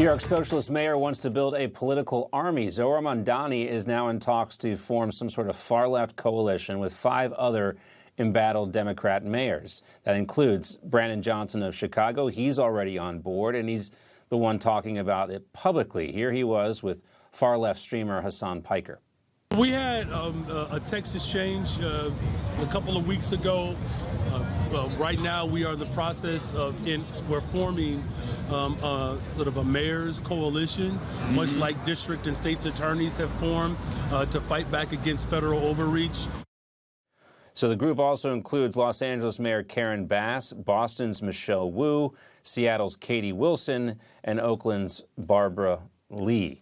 New York socialist mayor wants to build a political army. Zohar Mamdani is now in talks to form some sort of far-left coalition with 5 other embattled Democrat mayors. That includes Brandon Johnson of Chicago. He's already on board, and he's the one talking about it publicly. Here he was with far-left streamer Hassan Piker. We had a text exchange a couple of weeks ago. Right now, we are in the process of we're forming sort of a mayor's coalition, much like district and state's attorneys have formed to fight back against federal overreach. So the group also includes Los Angeles Mayor Karen Bass, Boston's Michelle Wu, Seattle's Katie Wilson, and Oakland's Barbara Lee.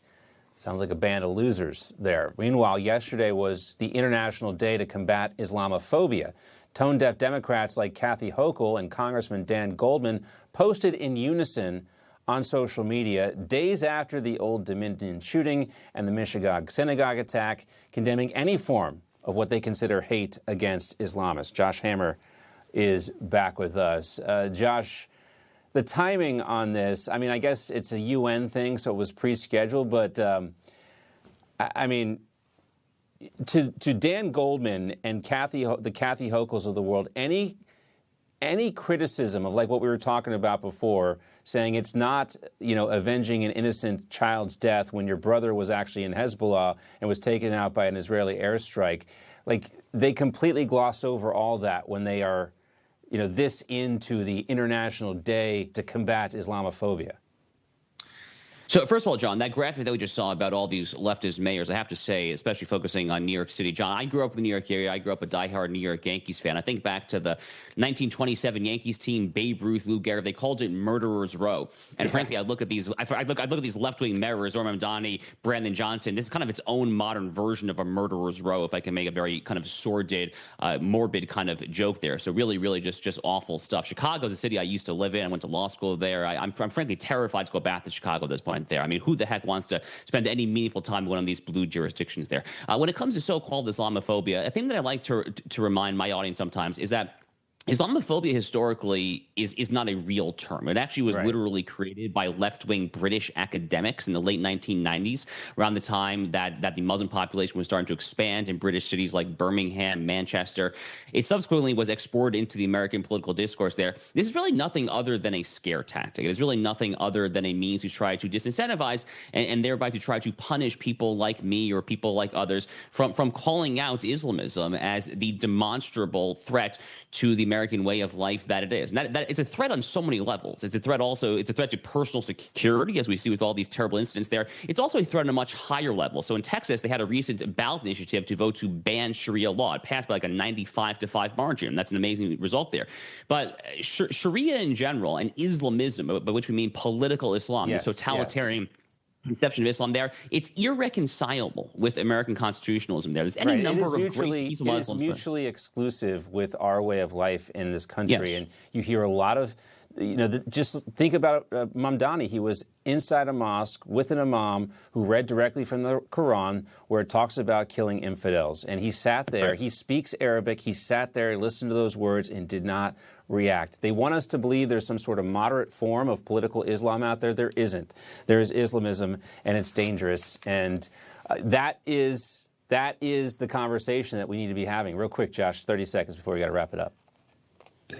Sounds like a band of losers there. Meanwhile, yesterday was the International Day to Combat Islamophobia. Tone-deaf Democrats like Kathy Hochul and Congressman Dan Goldman posted in unison on social media days after the Old Dominion shooting and the Michigan synagogue attack, condemning any form of what they consider hate against Islamists. Josh Hammer is back with us. Josh, the timing on this, I mean, I guess it's a UN thing, so it was pre-scheduled, but I mean, to Dan Goldman and the Kathy Hochuls of the world, any criticism of like what we were talking about before, saying it's not, avenging an innocent child's death when your brother was actually in Hezbollah and was taken out by an Israeli airstrike, like they completely gloss over all that when they are, this into the International Day to Combat Islamophobia. So first of all, John, that graphic that we just saw about all these leftist mayors, I have to say, especially focusing on New York City. John, I grew up in the New York area. I grew up a diehard New York Yankees fan. I think back to the 1927 Yankees team, Babe Ruth, Lou Gehrig. They called it Murderers Row. And frankly, I look at these left-wing mayors, Zohar Mamdani, Brandon Johnson. This is kind of its own modern version of a Murderers Row, if I can make a very kind of sordid, morbid kind of joke there. So really just awful stuff. Chicago's a city I used to live in. I went to law school there. I'm frankly terrified to go back to Chicago at this point there. I mean, who the heck wants to spend any meaningful time in one of these blue jurisdictions there? When it comes to so-called Islamophobia, a thing that I like to remind my audience sometimes is that Islamophobia historically is not a real term. It actually was literally created by left-wing British academics in the late 1990s, around the time that the Muslim population was starting to expand in British cities like Birmingham, Manchester. It subsequently was exported into the American political discourse there. This is really nothing other than a scare tactic. It is really nothing other than a means to try to disincentivize and thereby to try to punish people like me or people like others from calling out Islamism as the demonstrable threat to the American way of life that it is. And that it's a threat on so many levels. It's a threat to personal security, as we see with all these terrible incidents there. It's also a threat on a much higher level. So in Texas, they had a recent ballot initiative to vote to ban Sharia law. It passed by like a 95-5 margin. That's an amazing result there. But Sharia in general and Islamism, by which we mean political Islam, the totalitarian conception of Islam there, it's irreconcilable with American constitutionalism there. There's any number of great peaceful Muslims. It is mutually exclusive with our way of life in this country. Yes. And you hear a lot of, just think about Mamdani. He was inside a mosque with an imam who read directly from the Quran where it talks about killing infidels. And he sat there. He speaks Arabic. He sat there, listened to those words, and did not react. They want us to believe there's some sort of moderate form of political Islam out there. There isn't. There is Islamism, and it's dangerous. And that is the conversation that we need to be having. Real quick, Josh, 30 seconds before we got to wrap it up.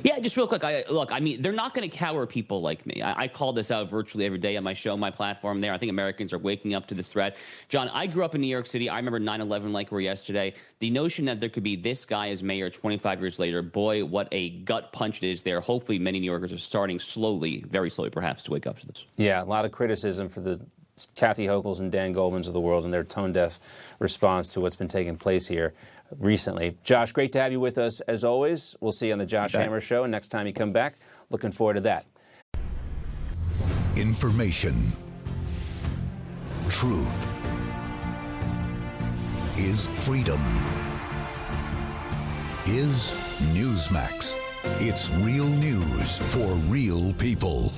Yeah, just real quick. I mean, they're not going to cower people like me. I call this out virtually every day on my show, my platform there. I think Americans are waking up to this threat. John, I grew up in New York City. I remember 9/11 like we were yesterday. The notion that there could be this guy as mayor 25 years later, boy, what a gut punch it is there. Hopefully many New Yorkers are starting slowly, very slowly perhaps, to wake up to this. Yeah, a lot of criticism for the Kathy Hochuls and Dan Goldmans of the world and their tone-deaf response to what's been taking place here recently. Josh, great to have you with us as always. We'll see you on the Josh Hammer Show. And next time you come back, looking forward to that. Information. Truth. Is freedom. Is Newsmax. It's real news for real people.